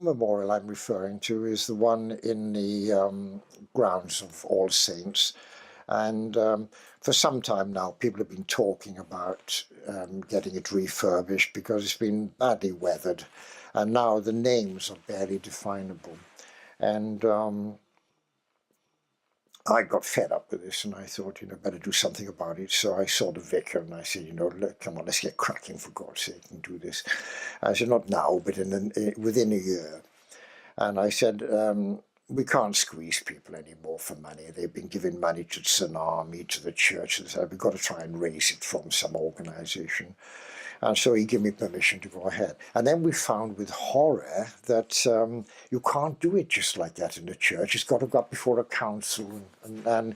memorial I'm referring to is the one in the grounds of All Saints. And for some time now, people have been talking about getting it refurbished because it's been badly weathered. And now the names are barely definable. And I got fed up with this, and I thought, better do something about it. So I saw the vicar and I said, look, come on, let's get cracking, for God's sake, and do this. I said, not now, but within a year. And I said, we can't squeeze people anymore for money. They've been giving money to the Sun Army, to the church. They said, we've got to try and raise it from some organisation. And so he gave me permission to go ahead. And then we found with horror that you can't do it just like that in the church. It's got to go up before a council. And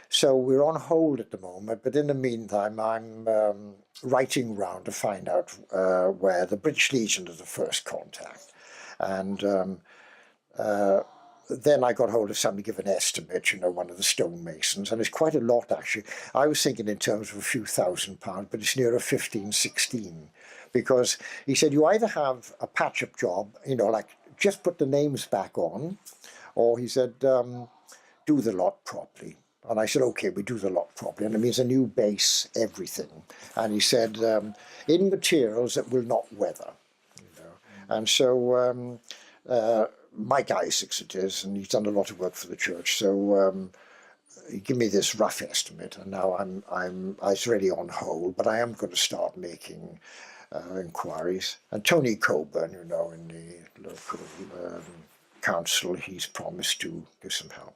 so we're on hold at the moment. But in the meantime, I'm writing round to find out where the British Legion is the first contact. And then I got hold of somebody to give an estimate, one of the stonemasons, and it's quite a lot, actually. I was thinking in terms of a few £1,000, but it's nearer 15, 16, because he said you either have a patch-up job, like just put the names back on, or he said, do the lot properly. And I said, okay, we do the lot properly, and it means a new base, everything. And he said, in materials that will not weather, And so Mike Isaacs it is, and he's done a lot of work for the church. So he gave me this rough estimate, and now it's really on hold, but I am going to start making inquiries. And Tony Coburn, in the local council, he's promised to give some help.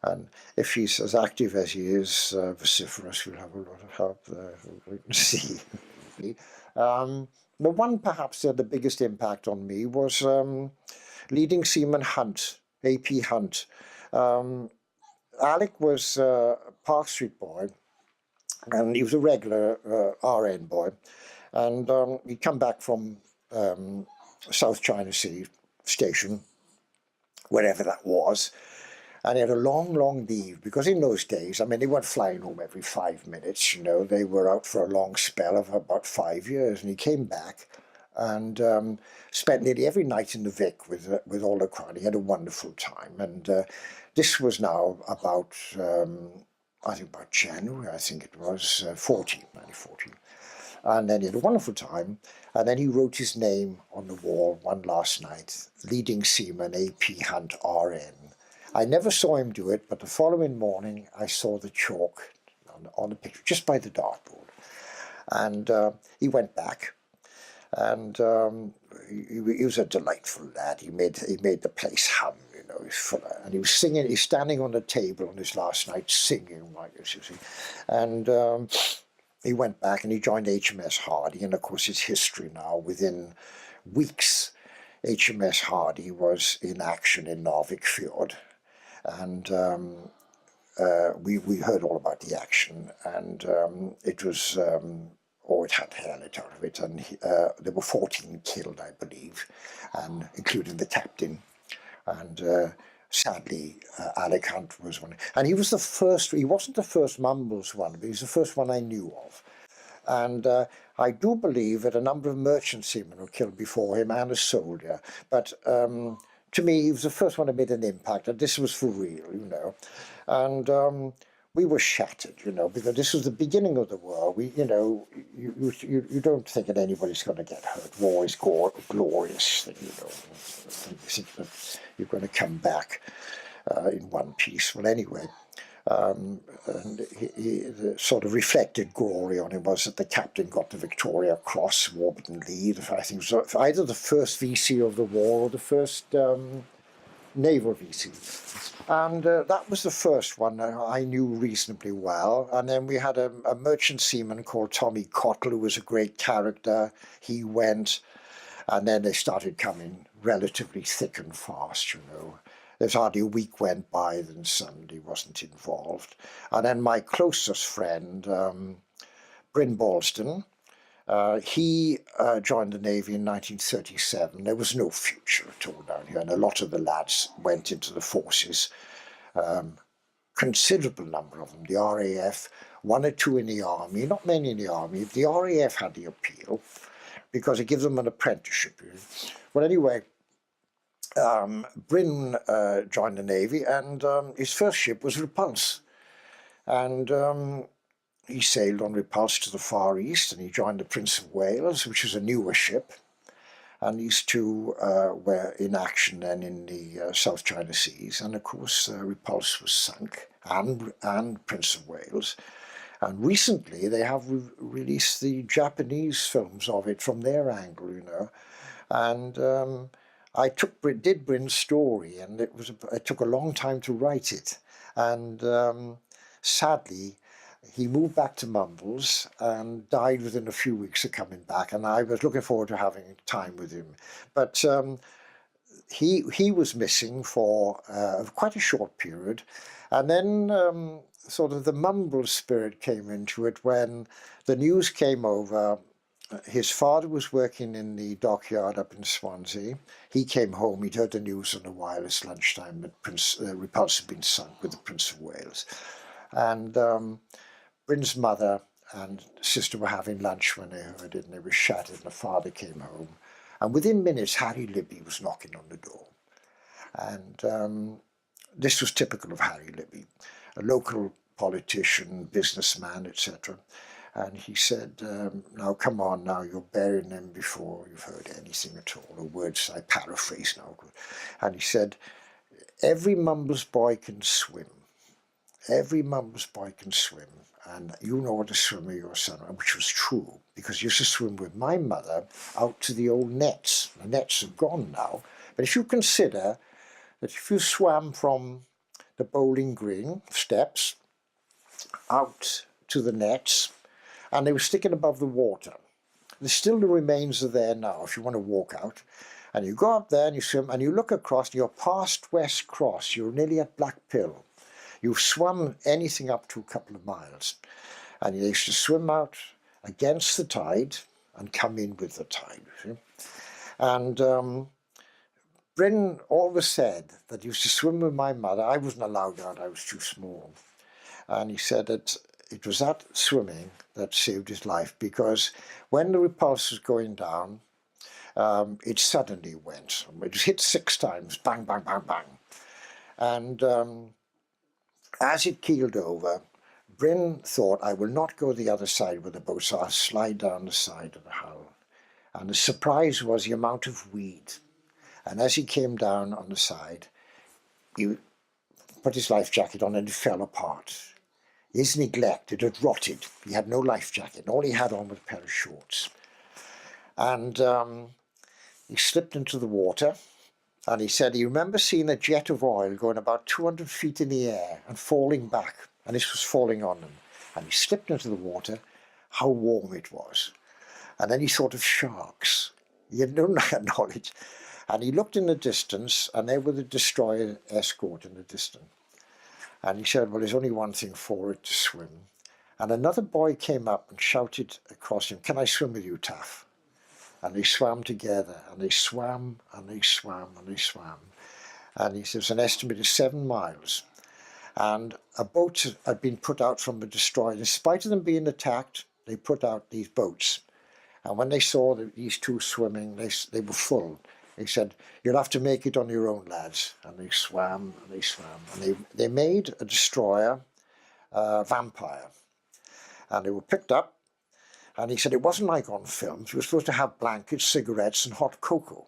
And if he's as active as he is vociferous, we'll have a lot of help there. We can see. The one perhaps the biggest impact on me was leading seaman Hunt, AP Hunt. Alec was a Park Street boy, and he was a regular RN boy. And he'd come back from South China Sea Station, wherever that was, and he had a long, long leave, because in those days, they weren't flying home every 5 minutes, they were out for a long spell of about 5 years, and he came back and spent nearly every night in the Vic with all the crowd. He had a wonderful time, and this was now about, I think about January, I think it was, 1914. And then he had a wonderful time, and then he wrote his name on the wall one last night, leading seaman AP Hunt RN. I never saw him do it, but the following morning I saw the chalk on the picture, just by the dartboard. And he went back, and he was a delightful lad. He made the place hum, he's full of, and he was singing, he's standing on the table on his last night singing like this, you see. And he went back and he joined HMS Hardy, and of course it's history now. Within weeks, HMS Hardy was in action in Narvik Fjord. And we heard all about the action, and it was, it had hell out of it, and there were 14 killed, I believe, and including the captain. And sadly, Alec Hunt was one, and he was the first. He wasn't the first Mumbles one, but he was the first one I knew of. And I do believe that a number of merchant seamen were killed before him, and a soldier, but to me, he was the first one to make an impact, and this was for real, And we were shattered, because this was the beginning of the war. You don't think that anybody's going to get hurt. War is glorious thing, You think that you're going to come back in one piece. Well, anyway, and the sort of reflected glory on him was that the captain got the Victoria Cross, Warburton Lee. I think it was either the first VC of the war or the first naval VC. And that was the first one I knew reasonably well. And then we had a merchant seaman called Tommy Cottle, who was a great character. He went, and then they started coming relatively thick and fast, There's hardly a week went by that somebody wasn't involved. And then my closest friend, Bryn Ballston, he joined the Navy in 1937. There was no future at all down here, and a lot of the lads went into the forces. Considerable number of them, the RAF, one or two in the Army, not many in the Army. The RAF had the appeal because it gives them an apprenticeship. Well, anyway, Bryn joined the Navy, and his first ship was Repulse. And he sailed on Repulse to the Far East, and he joined the Prince of Wales, which was a newer ship. And these two were in action then in the South China Seas. And of course, Repulse was sunk, and Prince of Wales. And recently, they have released the Japanese films of it from their angle, you know. And I did Bryn's story, and it took a long time to write it. And sadly, he moved back to Mumbles and died within a few weeks of coming back. And I was looking forward to having time with him. But he was missing for quite a short period. And then sort of the Mumbles spirit came into it when the news came over. His father was working in the dockyard up in Swansea. He came home, he'd heard the news on a wireless lunchtime that Repulse had been sunk with the Prince of Wales. And Bryn's mother and sister were having lunch when they heard it, and they were shattered, and the father came home. And within minutes, Harry Libby was knocking on the door. And this was typical of Harry Libby, a local politician, businessman, etc. And he said, now come on now, you're burying them before you've heard anything at all. The words I paraphrase now. And he said, every Mumbles boy can swim. Every Mumbles boy can swim. And you know what a swimmer your son, which was true, because he used to swim with my mother out to the old nets. The nets are gone now. But if you consider that if you swam from the bowling green steps out to the nets, and they were sticking above the water. There's still the remains are there now if you want to walk out. And you go up there and you swim and you look across and you're past West Cross. You're nearly at Black Pill. You've swum anything up to a couple of miles. And you used to swim out against the tide and come in with the tide. You see? And Bryn always said that he used to swim with my mother. I wasn't allowed out. I was too small. And he said that it was that swimming that saved his life, because when the Repulse was going down, it suddenly went. It was hit 6 times, bang, bang, bang, bang. And as it keeled over, Bryn thought, I will not go the other side with the boat, so I'll slide down the side of the hull. And the surprise was the amount of weed. And as he came down on the side, he put his life jacket on and it fell apart. His neglect, it had rotted. He had no life jacket. All he had on was a pair of shorts. And he slipped into the water, and he said he remember seeing a jet of oil going about 200 feet in the air and falling back, and this was falling on him. And he slipped into the water, how warm it was. And then he thought of sharks. He had no knowledge. And he looked in the distance, and there was the destroyer escort in the distance. And he said, well, there's only one thing for it, to swim. And another boy came up and shouted across him, can I swim with you, Taff? And they swam together, and they swam, and they swam, and they swam. And he says, an estimated 7 miles. And a boat had been put out from the destroyer. In spite of them being attacked, they put out these boats. And when they saw these two swimming, they were full. He said, you'll have to make it on your own, lads. And they swam, and they swam. And they made a destroyer, Vampire. And they were picked up. And he said, it wasn't like on films. We were supposed to have blankets, cigarettes, and hot cocoa.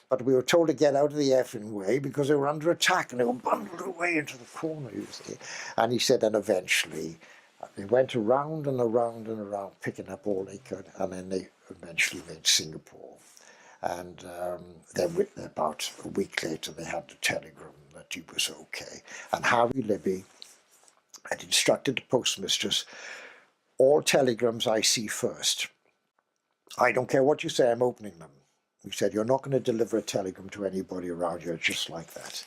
But we were told to get out of the effing way because they were under attack. And they were bundled away into the corner, you see. And he said, and eventually, they went around and around and around, picking up all they could. And then they eventually made Singapore. And then about a week later, they had the telegram that he was okay. And Harry Libby had instructed the postmistress, all telegrams I see first. I don't care what you say, I'm opening them. He said, you're not going to deliver a telegram to anybody around here just like that.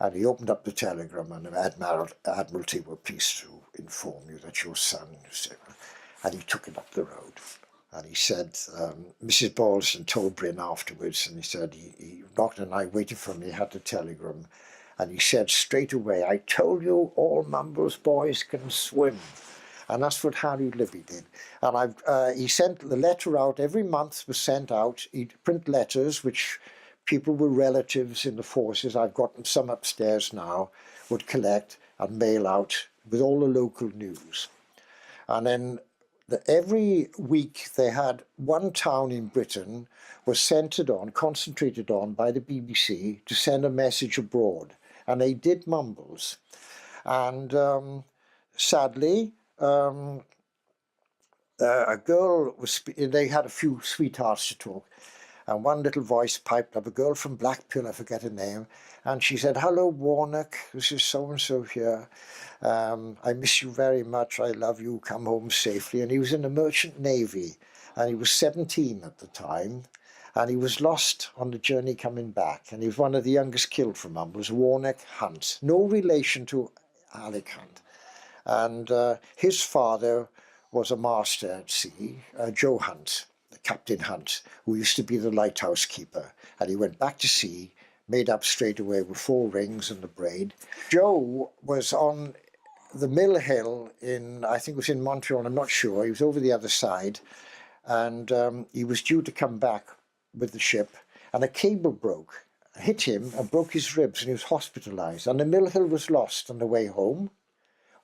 And he opened up the telegram, and the Admiralty were pleased to inform you that your son, and he took it up the road. And he said, Mrs. Balston told Bryn afterwards, and he said, he knocked and I waited for him, he had the telegram. And he said straight away, I told you all Mumbles boys can swim. And that's what Harry Libby did. And he sent the letter out, every month was sent out. He'd print letters which people with relatives in the forces, I've got some upstairs now, would collect and mail out with all the local news. And then every week they had one town in Britain was centred on, concentrated on by the BBC to send a message abroad. And they did Mumbles. And sadly, a girl was, they had a few sweethearts to talk. And one little voice piped up, a girl from Blackpool, I forget her name, and she said, "Hello, Warnock, this is so-and-so here. I miss you very much, I love you, come home safely." And he was in the Merchant Navy, and he was 17 at the time, and he was lost on the journey coming back, and he was one of the youngest killed from Mumbles, Warnock Hunt, no relation to Alec Hunt. And his father was a master at sea, Joe Hunt, Captain Hunt, who used to be the lighthouse keeper, and he went back to sea, made up straight away with 4 rings and the braid. Joe was on the Mill Hill in, I think it was in Montreal, I'm not sure, he was over the other side, and he was due to come back with the ship, and a cable broke, hit him and broke his ribs, and he was hospitalised, and the Mill Hill was lost on the way home.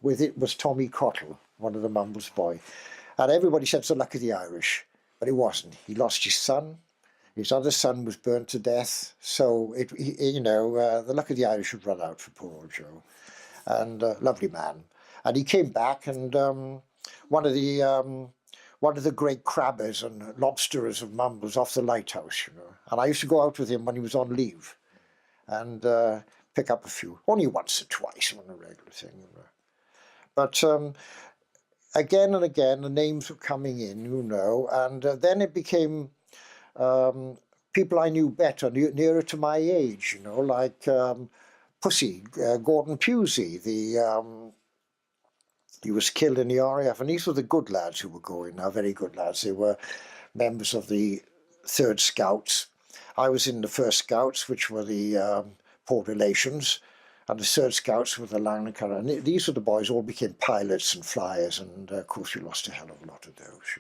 With it was Tommy Cottle, one of the Mumbles boy, and everybody said it's the luck of the Irish. But it wasn't. He lost his son. His other son was burnt to death. So, the luck of the Irish would run out for poor old Joe. And lovely man. And he came back, and one of the great crabbers and lobsterers of Mumbles off the lighthouse, And I used to go out with him when he was on leave and pick up a few. Only once or twice on a regular thing. But again and again, the names were coming in, and then it became people I knew better, nearer to my age, like Pussy, Gordon Pusey, he was killed in the RAF, and these were the good lads who were going now, very good lads. They were members of the 3rd Scouts. I was in the 1st Scouts, which were the Port Relations, and the 3rd Scouts were the Lanarkshire. And these were the boys all became pilots and flyers, and of course we lost a hell of a lot of those.